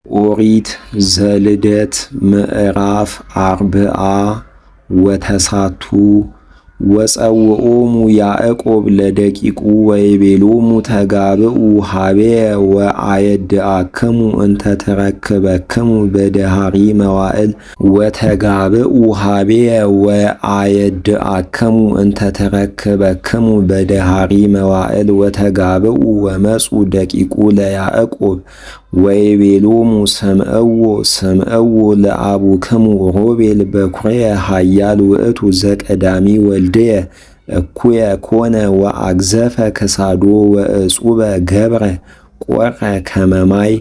ኦሪት ዘልደት ምዕራፍ 40 ወተሳቱ ወፀውኦሙ ያዕቆብ ለደቂቁ ወይቤሎሙ ተጋብኡ ሀቤየ ወአየድአክሙ እንተ ተረክበክሙ በደሃሪ መዋዕል ወተጋብኡ ሀቤየ ወአየድአክሙ እንተ ተረክበክሙ በደሃሪ መዋዕል ወተጋብኡ ወመፁ ደቂቁ ለያዕቆብ ወይቤሎሙ ስምዕዎ ለአቡክሙ ሮቤል በኵርየ ኃያል ውእቱ ዘቀዳሚ ወልድየ እኩየ ኮነ ወአግዘፈ ክሳዶ ወእጹበ ገብረ ቈረ ከመ ማይ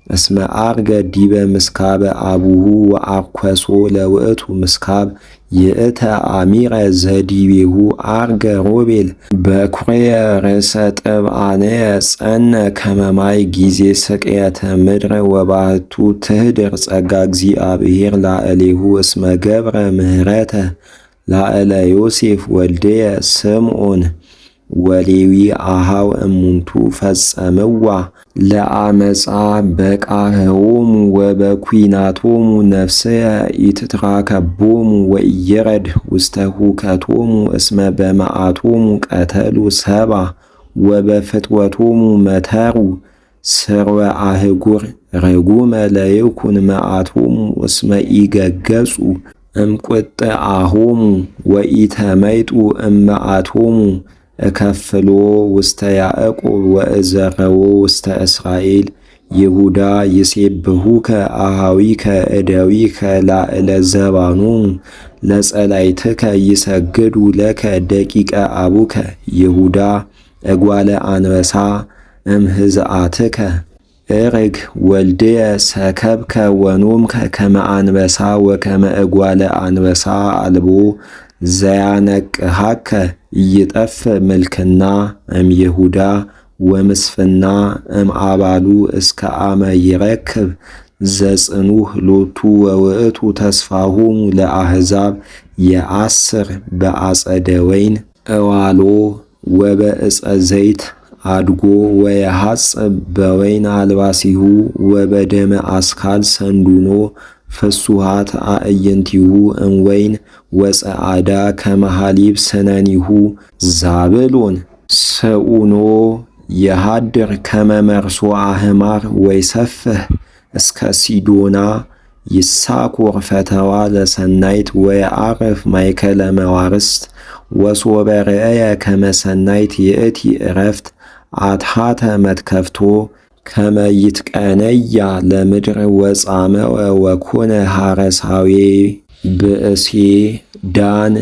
እስመ ዐርገ ዲበ ምስካበ አቡሁ ወአርኰሶ ለውእቱ ምስካብ ይእተ አሚረ ዘዲቤሁ ዐርገ ሮቤል በኵርየ ርእሰ ጥብአንየ ጸነ ከመ ማይ ጊዜ ስቅየተ ምድር ወባሕቱ ትኅድር ጸጋ እግዚአብሔር ላዕሌሁ እስመ ገብረ ምህረተ ላዕለ ዮሴፍ ወልድየ ስምዖን ወሌዊ አኀው እሙንቱ ፈጸምዋ ለአመፃ በቃህዎሙ ወበኲናቶሙ ነፍስየ ኢትትራከቦሙ ወኢይረድ ውስተ ሁከቶሙ እስመ በመዓቶሙ ቀተሉ ሰብአ ወበፍትወቶሙ መተሩ ስርወ አህጉር ርጉመ ለይኩን መዓቶሙ እስመ ኢገገጹ እምቍጥዓሆሙ ወኢተመይጡ እመዓቶሙ እከፍሎ ውስተ ያዕቆብ ወእዘረዎ ውስተ እስራኤል ይሁዳ ይሴብሑከ አኀዊከ እደዊከ ላዕለ ዘባኖሙ ለጸላእትከ ይሰግዱ ለከ ደቂቀ አቡከ ይሁዳ እጓለ አንበሳ እምሕዝአትከ እርግ ወልድየ ሰከብከ ወኖምከ ከመ አንበሳ ወከመ እጓለ አንበሳ አልቦ ዘያነቅሐከ ኢይጠፍእ ምልክና እምይሁዳ ወምስፍና እምአባሉ እስከ አመ ይረክብ ዘጽኑዕ ሎቱ ወውእቱ ተስፋሆሙ ለአሕዛብ የአስር በአጸደ ወይን እዋሎ ወበዕፀ ዘይት አድጎ ወየሐጽብ በወይን አልባሲሁ ወበደመ አስካል ሰንዱኖ ፍሱሃት አዕይንቲሁ እምወይን ወጸዓዳ ከመ ሐሊብ ሰነኒሁ ዛብሎን ስኡኖ የሃድር ከመ መርሶ አሕማር ወይሰፍሕ እስከ ሲዶና ይሳኮር ፈተዋ ለሰናይት ወየዐርፍ ማእከለ መዋርስት ወሶበ ርእየ ከመ ሰናይት ይእቲ ዕረፍት አትሐተ መትከፍቶ ከመ ይትቀነያ ለምድር ወጻመወ ወኮነ ሐረሳዌ ብእሴ ዳን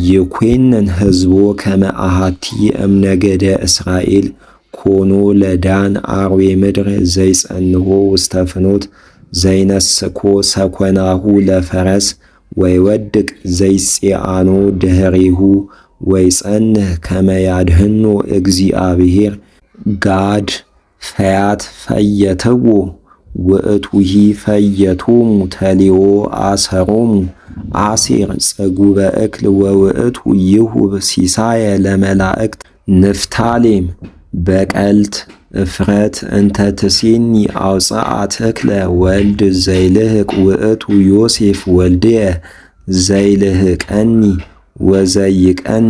ይኰንን ሕዝቦ ከመ አሐቲ እምነገደ እስራኤል ኮኖ ለዳን አርዌ ምድር ዘይጸንሖ ውስተ ፍኖት ዘይነስኮ ሰኰናሁ ለፈረስ ወይወድቅ ዘይጼአኖ ድኅሬሁ ወይጸንሕ ከመ ያድኅኖ እግዚአብሔር ጋድ ፈያት ፈየትዎ ውእቱሂ ፈየቶሙ ተሌዎ አሰሮሙ አሴር ጽጉበ እክል ወውእቱ ይሁብ ሲሳየ ለመላእክት ንፍታሌም በቀልት እፍረት እንተ ትሴኒ አውፅአት እክለ ወልድ ዘይልህቅ ውእቱ ዮሴፍ ወልድየ ዘይልህቀኒ ወዘይቀን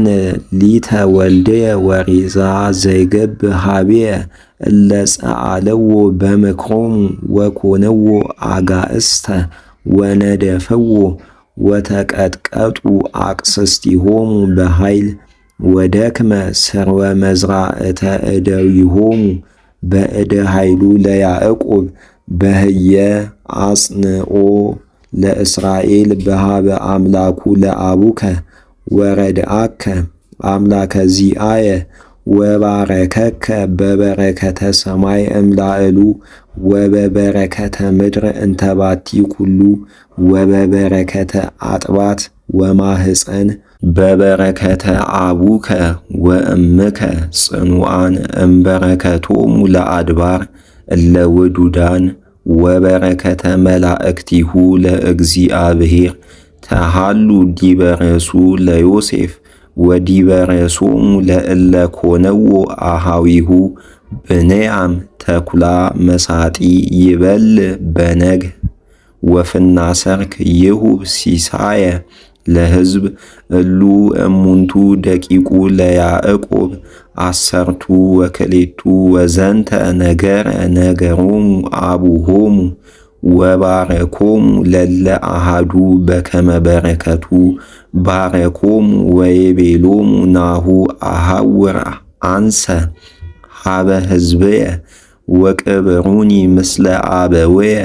ሊተ ወልድየ ወሬዛ ዘይገብእ ሀቤየ እለ ጸአለዎ በምክሮሙ ወኮነዎ አጋእስተ ወነደፍዎ ወተቀጥቀጡ አቅስስቲሆሙ በኃይል ወደክመ ስርወ መዝራእተ እደዊሆሙ በእደ ኃይሉ ለያዕቆብ በህየ አጽንዖ ለእስራኤል በሃበ አምላኩ ለአቡከ ወረድአከ አምላከ ዚአየ ወባረከከ በበረከተ ሰማይ እምላዕሉ ወበበረከተ ምድር እንተባቲ ኩሉ ወበበረከተ አጥባት ወማህፀን በበረከተ አቡከ ወእምከ ጽኑዓን እምበረከቶሙ ለአድባር እለ ውዱዳን ወበረከተ መላእክቲሁ ለእግዚአብሔር ተሃሉ ዲበ ርእሱ ለዮሴፍ ወዲበ ርእሶሙ ለእለ ኮነዎ አኀዊሁ ብንያም ተኩላ መሳጢ ይበል በነግ ወፍና ሰርክ ይሁብ ሲሳየ ለሕዝብ እሉ እሙንቱ ደቂቁ ለያዕቆብ አሰርቱ ወክሌቱ ወዘንተ ነገሮሙ አቡሆሙ ወባረኮሙ ለለ አሃዱ በከመ በረከቱ ባረኮሙ ወይቤሎሙ ናሁ አሐውር አንሰ ሀበ ሕዝብየ ወቅብሩኒ ምስለ አበውየ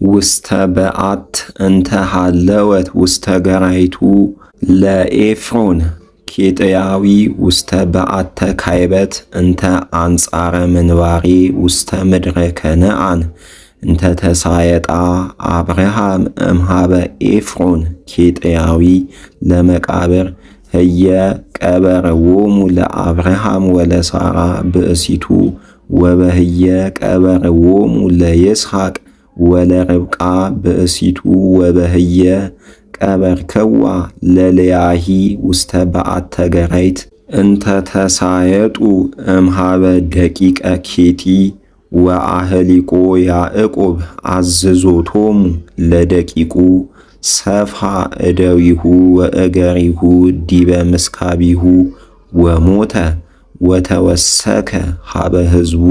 ውስተ በዓት እንተ ሃለወት ውስተ ገራይቱ ለኤፍሮን ኬጥያዊ ውስተ በዓተ ካይበት እንተ አንጻረ ምንባሬ ውስተ ምድረ ከነዓን እንተ ተሳየጣ አብርሃም እምሃበ ኤፍሮን ኬጥያዊ ለመቃብር ህየ ቀበረዎሙ ለአብርሃም ወለሳራ ብእሲቱ ወበህየ ቀበረዎሙ ለይስሐቅ ወለርብቃ ብእሲቱ ወበህየ ቀበርከዋ ለልያሂ ውስተ በዓተ ገራይት እንተ ተሳየጡ እምሃበ ደቂቀ ኬጢ ወአህሊቆ ያዕቆብ አዝዞቶሙ ለደቂቁ ሰፍሃ እደዊሁ ወእገሪሁ ዲበ ምስካቢሁ ወሞተ ወተወሰከ ሀበ ሕዝቡ